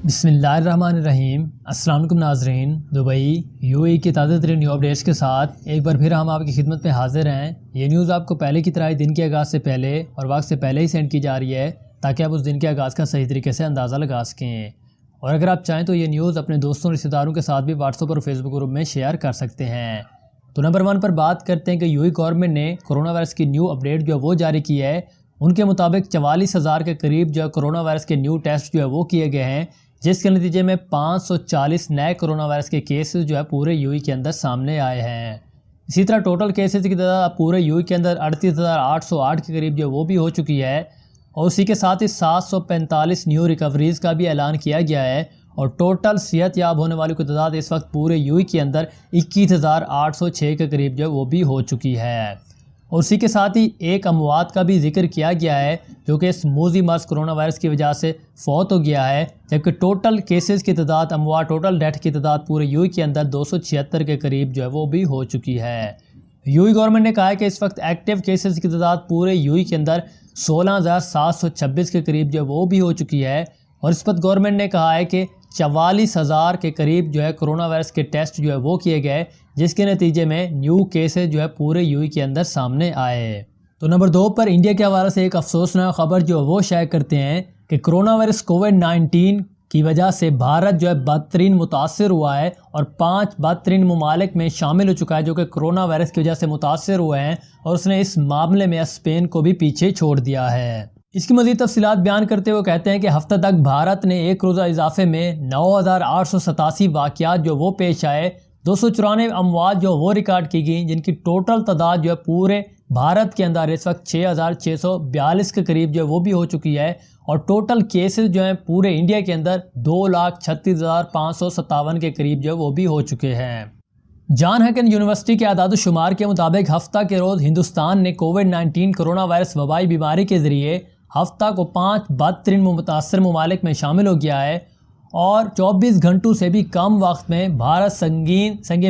بسم اللہ الرحمن الرحیم۔ السلام علیکم ناظرین، دبئی UAE کی تازہ ترین نیو اپڈیٹس کے ساتھ ایک بار پھر ہم آپ کی خدمت میں حاضر ہیں۔ یہ نیوز آپ کو پہلے کی طرح دن کے آغاز سے پہلے اور وقت سے پہلے ہی سینڈ کی جا رہی ہے تاکہ آپ اس دن کے آغاز کا صحیح طریقے سے اندازہ لگا سکیں، اور اگر آپ چاہیں تو یہ نیوز اپنے دوستوں رشتہ داروں کے ساتھ بھی واٹس ایپ اور فیس بک گروپ میں شیئر کر سکتے ہیں۔ تو نمبر 1 پر بات کرتے ہیں کہ UAE گورنمنٹ نے کرونا وائرس کی نیو اپڈیٹ جو ہے وہ جاری کی ہے۔ ان کے مطابق 44,000 کے قریب جو ہے کرونا وائرس کے نیو ٹیسٹ جو ہے وہ کیے گئے ہیں، جس کے نتیجے میں 540 نئے کرونا وائرس کے کیسز جو ہے پورے UAE کے اندر سامنے آئے ہیں۔ اسی طرح ٹوٹل کیسز کی تعداد پورے UAE کے اندر 38,808 کے قریب جو وہ بھی ہو چکی ہے، اور اسی کے ساتھ ہی 745 نیو ریکوریز کا بھی اعلان کیا گیا ہے، اور ٹوٹل صحت یاب ہونے والوں کی تعداد اس وقت پورے UAE کے اندر 21,806 کے قریب جو وہ بھی ہو چکی ہے۔ اور اسی کے ساتھ ہی ایک اموات کا بھی ذکر کیا گیا ہے جو کہ اس موذی مرض کرونا وائرس کی وجہ سے فوت ہو گیا ہے، جبکہ ٹوٹل کیسز کی تعداد ٹوٹل ڈیتھ کی تعداد پورے UAE کے اندر 276 کے قریب جو ہے وہ بھی ہو چکی ہے۔ UAE گورنمنٹ نے کہا ہے کہ اس وقت ایکٹیو کیسز کی تعداد پورے UAE کے اندر 16,726 کے قریب جو ہے وہ بھی ہو چکی ہے، اور اس وقت گورنمنٹ نے کہا ہے کہ 44,000 کے قریب جو ہے کرونا وائرس کے ٹیسٹ جو ہے وہ کیے گئے، جس کے نتیجے میں نیو کیسز جو ہے پورے UAE کے اندر سامنے آئے۔ تو نمبر 2 پر انڈیا کے حوالے سے ایک افسوسناک خبر جو وہ شائع کرتے ہیں کہ کرونا وائرس کووڈ-19 کی وجہ سے بھارت جو ہے بدترین متاثر ہوا ہے، اور 5 بدترین ممالک میں شامل ہو چکا ہے جو کہ کرونا وائرس کی وجہ سے متاثر ہوئے ہیں، اور اس نے اس معاملے میں اسپین کو بھی پیچھے چھوڑ دیا ہے۔ اس کی مزید تفصیلات بیان کرتے ہوئے کہتے ہیں کہ ہفتہ تک بھارت نے ایک روزہ اضافے میں 9,887 واقعات جو وہ پیش آئے، 294 اموات جو وہ ریکارڈ کی گئیں، جن کی ٹوٹل تعداد جو ہے پورے بھارت کے اندر اس وقت 6,642 کے قریب جو وہ بھی ہو چکی ہے، اور ٹوٹل کیسز جو ہیں پورے انڈیا کے اندر 2,36,557 کے قریب جو وہ بھی ہو چکے ہیں۔ جان ہاپکنس یونیورسٹی کے اعداد و شمار کے مطابق ہفتہ کے روز ہندوستان نے کووڈ-19 کرونا وائرس وبائی بیماری کے ذریعے ہفتہ کو 5 بدترین متاثر ممالک میں شامل ہو گیا ہے، اور 24 گھنٹوں سے بھی کم وقت میں بھارت سنگ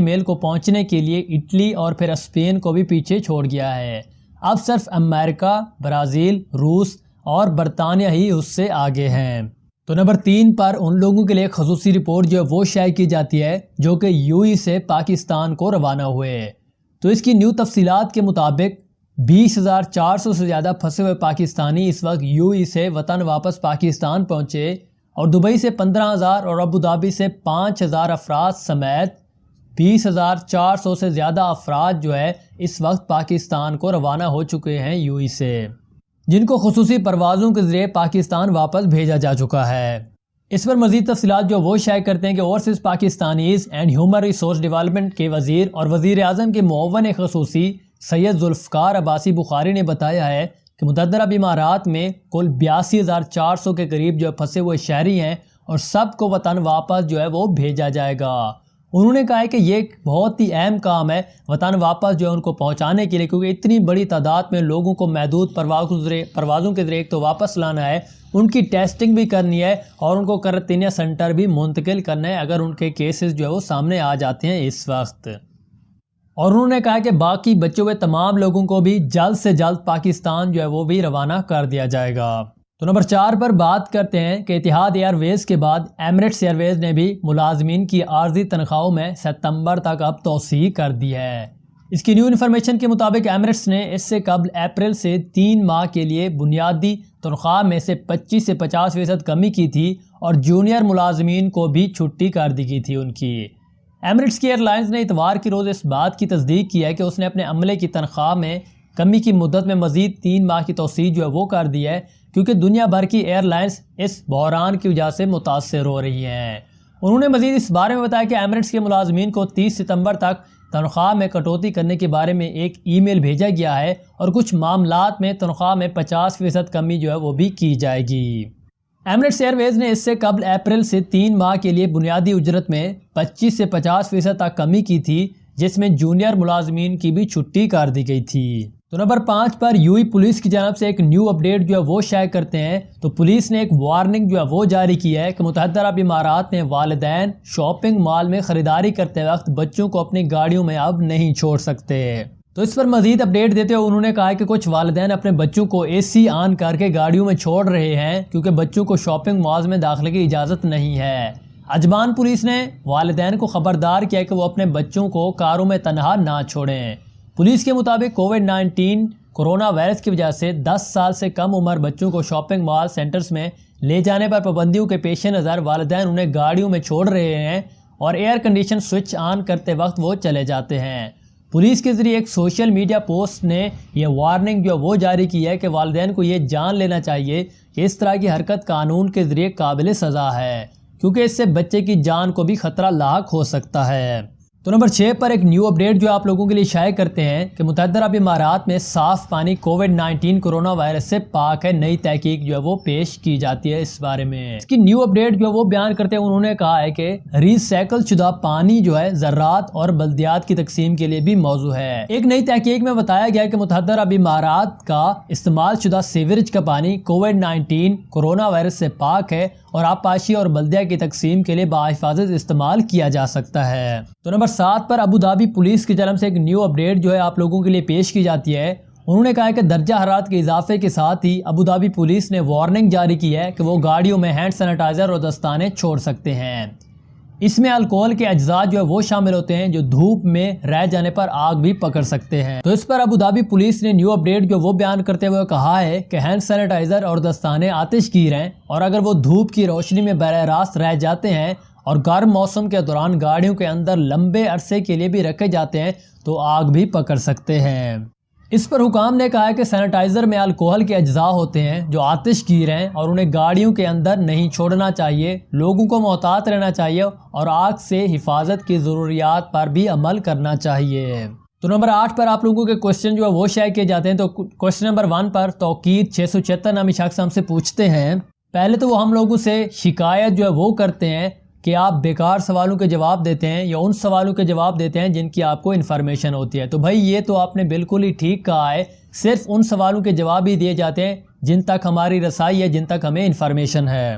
میل کو پہنچنے کے لیے اٹلی اور پھر اسپین کو بھی پیچھے چھوڑ گیا ہے۔ اب صرف امریکہ، برازیل، روس اور برطانیہ ہی اس سے آگے ہیں۔ تو نمبر 3 پر ان لوگوں کے لیے ایک خصوصی رپورٹ جو وہ شائع کی جاتی ہے جو کہ UAE سے پاکستان کو روانہ ہوئے۔ تو اس کی نیو تفصیلات کے مطابق 20,400 سے زیادہ پھنسے ہوئے پاکستانی اس وقت UAE سے وطن واپس پاکستان پہنچے، اور دبئی سے 15,000 اور ابوظہبی سے 5,000 افراد سمیت 20,400 سے زیادہ افراد جو ہے اس وقت پاکستان کو روانہ ہو چکے ہیں UAE سے، جن کو خصوصی پروازوں کے ذریعے پاکستان واپس بھیجا جا چکا ہے۔ اس پر مزید تفصیلات جو وہ شائع کرتے ہیں کہ overseas Pakistanis and human resource development کے وزیر اور وزیر اعظم کے معاون خصوصی سید ذوالفقار عباسی بخاری نے بتایا ہے کہ متحدہ عرب امارات میں کل 82,400 کے قریب جو پھنسے ہوئے شہری ہیں، اور سب کو وطن واپس جو ہے وہ بھیجا جائے گا۔ انہوں نے کہا ہے کہ یہ ایک بہت ہی اہم کام ہے وطن واپس جو ہے ان کو پہنچانے کے لیے، کیونکہ اتنی بڑی تعداد میں لوگوں کو محدود پروازوں کے ذریعے تو واپس لانا ہے، ان کی ٹیسٹنگ بھی کرنی ہے، اور ان کو قرنطینہ سینٹر بھی منتقل کرنا ہے اگر ان کے کیسز جو ہے وہ سامنے آ جاتے ہیں اس وقت۔ اور انہوں نے کہا کہ باقی بچے ہوئے تمام لوگوں کو بھی جلد سے جلد پاکستان جو ہے وہ بھی روانہ کر دیا جائے گا۔ تو نمبر 4 پر بات کرتے ہیں کہ اتحاد ایئر ویز کے بعد ایمریٹس ایئر ویز نے بھی ملازمین کی عارضی تنخواہوں میں ستمبر تک اب توسیع کر دی ہے۔ اس کی نیو انفارمیشن کے مطابق ایمریٹس نے اس سے قبل اپریل سے 3 ماہ کے لیے بنیادی تنخواہ میں سے 25 سے 50% کمی کی تھی، اور جونیئر ملازمین کو بھی چھٹی کر دی گئی تھی ان کی۔ ایمریٹس کی ایئر لائنز نے اتوار کی روز اس بات کی تصدیق کی ہے کہ اس نے اپنے عملے کی تنخواہ میں کمی کی مدت میں مزید 3 ماہ کی توسیع جو ہے وہ کر دی ہے، کیونکہ دنیا بھر کی ایئر لائنز اس بحران کی وجہ سے متاثر ہو رہی ہیں۔ انہوں نے مزید اس بارے میں بتایا کہ ایمریٹس کے ملازمین کو 30 ستمبر تک تنخواہ میں کٹوتی کرنے کے بارے میں ایک ای میل بھیجا گیا ہے، اور کچھ معاملات میں تنخواہ میں 50% کمی جو ہے وہ بھی کی جائے گی۔ ایمریٹس ایئر ویز نے اس سے قبل اپریل سے 3 ماہ کے لیے بنیادی اجرت میں 25 سے 50% تک کمی کی تھی، جس میں جونیئر ملازمین کی بھی چھٹی کر دی گئی تھی۔ تو نمبر 5 پر UAE پولیس کی جانب سے ایک نیو اپڈیٹ جو ہے وہ شائع کرتے ہیں۔ تو پولیس نے ایک وارننگ جو ہے وہ جاری کی ہے کہ متحدہ عرب امارات میں والدین شاپنگ مال میں خریداری کرتے وقت بچوں کو اپنی گاڑیوں میں اب نہیں چھوڑ سکتے۔ تو اس پر مزید اپڈیٹ دیتے ہوئے انہوں نے کہا کہ کچھ والدین اپنے بچوں کو اے سی آن کر کے گاڑیوں میں چھوڑ رہے ہیں کیونکہ بچوں کو شاپنگ مالز میں داخلے کی اجازت نہیں ہے۔ اجمان پولیس نے والدین کو خبردار کیا کہ وہ اپنے بچوں کو کاروں میں تنہا نہ چھوڑیں۔ پولیس کے مطابق کووڈ-19 کورونا وائرس کی وجہ سے 10 سال سے کم عمر بچوں کو شاپنگ مال سینٹرز میں لے جانے پر پابندیوں کے پیش نظر والدین انہیں گاڑیوں میں چھوڑ رہے ہیں اور ایئر کنڈیشن سوئچ آن کرتے وقت وہ چلے جاتے ہیں۔ پولیس کے ذریعے ایک سوشل میڈیا پوسٹ نے یہ وارننگ جو وہ جاری کی ہے کہ والدین کو یہ جان لینا چاہیے کہ اس طرح کی حرکت قانون کے ذریعے قابل سزا ہے، کیونکہ اس سے بچے کی جان کو بھی خطرہ لاحق ہو سکتا ہے۔ تو نمبر 6 پر ایک نیو اپڈیٹ جو آپ لوگوں کے لیے شائع کرتے ہیں کہ متحدہ عرب امارات میں صاف پانی کووڈ-19 کورونا وائرس سے پاک ہے۔ نئی تحقیق جو ہے وہ پیش کی جاتی ہے اس بارے میں۔ اس کی نیو اپڈیٹ جو ہے وہ بیان کرتے ہیں انہوں نے کہا ہے کہ ری سائیکل شدہ پانی جو ہے ذرات اور بلدیات کی تقسیم کے لیے بھی موضوع ہے۔ ایک نئی تحقیق میں بتایا گیا کہ متحدہ عرب امارات کا استعمال شدہ سیوریج کا پانی کووڈ-19 کورونا وائرس سے پاک ہے اور آبپاشی اور بلدیہ کی تقسیم کے لیے باحفاظت استعمال کیا جا سکتا ہے۔ تو نمبر 7 پر ابوظہبی پولیس کی جانب سے ایک نیو اپڈیٹ جو ہے آپ لوگوں کے لیے پیش کی جاتی ہے۔ انہوں نے کہا کہ درجہ حرارت کے اضافے کے ساتھ ہی ابوظہبی پولیس نے وارننگ جاری کی ہے کہ وہ گاڑیوں میں ہینڈ سینیٹائزر اور دستانے چھوڑ سکتے ہیں۔ اس میں الکوہل کے اجزاء جو ہے وہ شامل ہوتے ہیں جو دھوپ میں رہ جانے پر آگ بھی پکڑ سکتے ہیں۔ تو اس پر ابوظہبی پولیس نے نیو اپڈیٹ جو وہ بیان کرتے ہوئے کہا ہے کہ ہینڈ سینیٹائزر اور دستانے آتش گیر ہیں اور اگر وہ دھوپ کی روشنی میں براہ راست رہ جاتے ہیں اور گرم موسم کے دوران گاڑیوں کے اندر لمبے عرصے کے لیے بھی رکھے جاتے ہیں تو آگ بھی پکڑ سکتے ہیں۔ اس پر حکام نے کہا ہے کہ سینیٹائزر میں الکوہل کے اجزاء ہوتے ہیں جو آتش گیر ہیں اور انہیں گاڑیوں کے اندر نہیں چھوڑنا چاہیے۔ لوگوں کو محتاط رہنا چاہیے اور آگ سے حفاظت کی ضروریات پر بھی عمل کرنا چاہیے۔ تو نمبر 8 پر آپ لوگوں کے کوسچن جو ہے وہ شائع کیے جاتے ہیں۔ تو کوسچن نمبر 1 پر توقیر 676 نامی شخص ہم سے پوچھتے ہیں، پہلے تو وہ ہم لوگوں سے شکایت جو ہے وہ کرتے ہیں کہ آپ بیکار سوالوں کے جواب دیتے ہیں یا ان سوالوں کے جواب دیتے ہیں جن کی آپ کو انفارمیشن ہوتی ہے۔ تو بھائی یہ تو آپ نے بالکل ہی ٹھیک کہا ہے، صرف ان سوالوں کے جواب ہی دیے جاتے ہیں جن تک ہماری رسائی ہے، جن تک ہمیں انفارمیشن ہے۔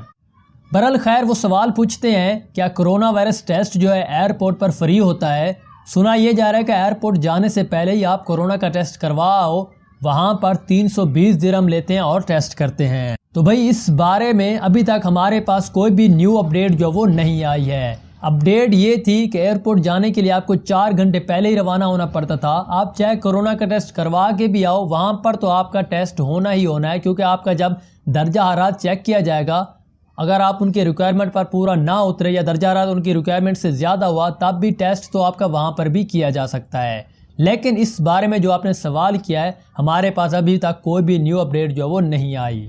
برالخیر وہ سوال پوچھتے ہیں کیا کرونا وائرس ٹیسٹ جو ہے ایئرپورٹ پر فری ہوتا ہے؟ سنا یہ جا رہا ہے کہ ایئرپورٹ جانے سے پہلے ہی آپ کرونا کا ٹیسٹ کرواؤ، وہاں پر 320 درہم لیتے ہیں اور ٹیسٹ کرتے ہیں۔ تو بھائی اس بارے میں ابھی تک ہمارے پاس کوئی بھی نیو اپڈیٹ جو وہ نہیں آئی ہے۔ اپڈیٹ یہ تھی کہ ایئرپورٹ جانے کے لیے آپ کو 4 گھنٹے پہلے ہی روانہ ہونا پڑتا تھا۔ آپ چاہے کرونا کا ٹیسٹ کروا کے بھی آؤ، وہاں پر تو آپ کا ٹیسٹ ہونا ہی ہونا ہے، کیونکہ آپ کا جب درجہ حرارت چیک کیا جائے گا، اگر آپ ان کے ریکوائرمنٹ پر پورا نہ اترے یا درجہ حرارت ان کی ریکوائرمنٹ سے زیادہ ہوا تب بھی ٹیسٹ تو آپ کا وہاں پر بھی کیا جا سکتا ہے۔ لیکن اس بارے میں جو آپ نے سوال کیا ہے ہمارے پاس ابھی تک کوئی بھی نیو اپڈیٹ جو وہ نہیں آئی۔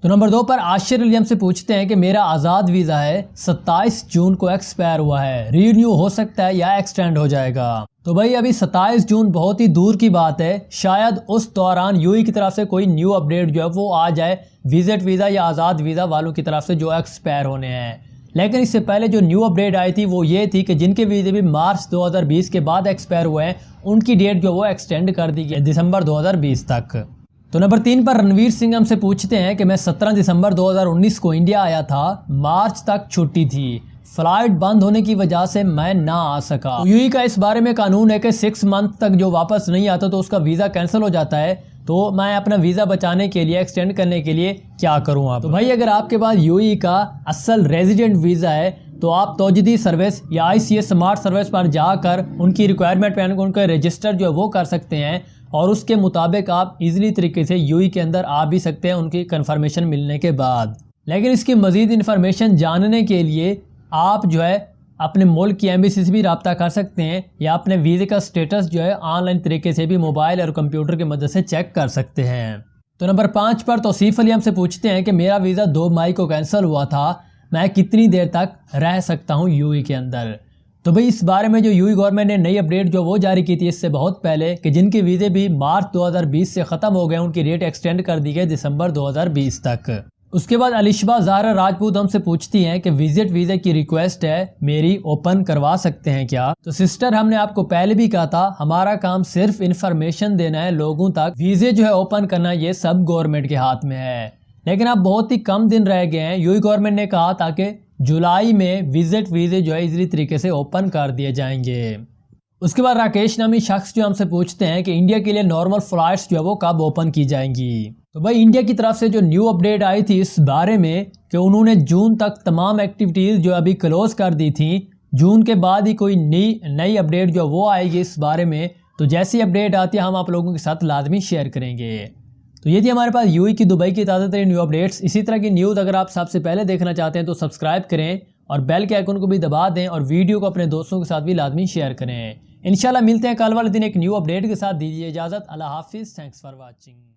تو نمبر 2 پر عاشر علی ہم سے پوچھتے ہیں کہ میرا آزاد ویزا ہے، 27 جون کو ایکسپائر ہوا ہے، رینیو ہو سکتا ہے یا ایکسٹینڈ ہو جائے گا؟ تو بھائی ابھی 27 جون بہت ہی دور کی بات ہے، شاید اس دوران یو ای کی طرف سے کوئی نیو اپڈیٹ جو ہے وہ آ جائے وزٹ ویزا یا آزاد ویزا والوں کی طرف سے جو ایکسپائر ہونے ہیں۔ لیکن اس سے پہلے جو نیو اپڈیٹ آئی تھی وہ یہ تھی کہ جن کے ویزے بھی مارچ 2020 کے بعد ایکسپائر ہوئے ہیں ان کی ڈیٹ جو وہ ایکسٹینڈ کر دی گئی دسمبر 2020 تک۔ تو نمبر 3 پر رنویر سنگھ ہم سے پوچھتے ہیں کہ میں 17 دسمبر 2019 کو انڈیا آیا تھا، مارچ تک چھٹی تھی، فلائٹ بند ہونے کی وجہ سے میں نہ آ سکا۔ یو ای کا اس بارے میں قانون ہے کہ 6 منتھ تک جو واپس نہیں آتا تو اس کا ویزا کینسل ہو جاتا ہے، تو میں اپنا ویزا بچانے کے لیے ایکسٹینڈ کرنے کے لیے کیا کروں آپ؟ تو بھائی اگر آپ کے پاس یو ای کا اصل ریزیڈنٹ ویزا ہے تو آپ توجدی سروس یا آئی سی ایس سمارٹ سروس پر جا کر ان کی ریکوائرمنٹ پہ ان کا رجسٹر جو ہے وہ کر سکتے ہیں اور اس کے مطابق آپ ایزیلی طریقے سے یو ای کے اندر آ بھی سکتے ہیں ان کی کنفرمیشن ملنے کے بعد۔ لیکن اس کی مزید انفارمیشن جاننے کے لیے آپ جو ہے اپنے ملک کی ایمبیسی سے بھی رابطہ کر سکتے ہیں یا اپنے ویزے کا سٹیٹس جو ہے آن لائن طریقے سے بھی موبائل اور کمپیوٹر کی مدد سے چیک کر سکتے ہیں۔ تو نمبر 5 پر توصیف علی ہم سے پوچھتے ہیں کہ میرا ویزا 2 مئی کو کینسل ہوا تھا، میں کتنی دیر تک رہ سکتا ہوں یو ای کے اندر؟ تو بھئی اس بارے میں جو یو ای گورنمنٹ نے نئی اپڈیٹ جو وہ جاری کی تھی اس سے بہت پہلے کہ جن کے ویزے بھی مارچ 2020 سے ختم ہو گئے ان کی ڈیٹ ایکسٹینڈ کر دی گئی دسمبر 2020 تک۔ اس کے بعد الشبہ زہرا راجپوت ہم سے پوچھتی ہیں کہ وزٹ ویزے کی ریکویسٹ ہے میری، اوپن کروا سکتے ہیں کیا؟ تو سسٹر ہم نے آپ کو پہلے بھی کہا تھا ہمارا کام صرف انفارمیشن دینا ہے لوگوں تک، ویزے جو ہے اوپن کرنا یہ سب گورنمنٹ کے ہاتھ میں ہے۔ لیکن اب بہت ہی کم دن رہ گئے ہیں، یو ای گورنمنٹ نے کہا تھا کہ جولائی میں وزٹ ویزے جو ہے ایزیلی طریقے سے اوپن کر دیے جائیں گے۔ اس کے بعد راکیش نامی شخص جو ہم سے پوچھتے ہیں کہ انڈیا کے لیے نارمل فلائٹس جو ہے وہ کب اوپن کی جائیں گی۔ تو بھائی انڈیا کی طرف سے جو نیو اپڈیٹ آئی تھی اس بارے میں کہ انہوں نے جون تک تمام ایکٹیویٹیز جو ابھی کلوز کر دی تھیں، جون کے بعد ہی کوئی نئی اپڈیٹ جو وہ آئے گی اس بارے میں، تو جیسی اپڈیٹ آتی ہے ہم آپ لوگوں کے ساتھ لازمی شیئر کریں گے۔ تو یہ تھی ہمارے پاس یو ای کی دبئی کی تازہ ترین نیو اپڈیٹس۔ اسی طرح کی نیوز اگر آپ سب سے پہلے دیکھنا چاہتے ہیں تو سبسکرائب کریں اور بیل کے آئیکن کو بھی دبا دیں اور ویڈیو کو اپنے دوستوں کے ساتھ بھی لازمی شیئر کریں۔ انشاءاللہ ملتے ہیں کل والے دن ایک نیو اپڈیٹ کے ساتھ۔ دیجیے اجازت، اللہ حافظ، تھینکس فار واچنگ۔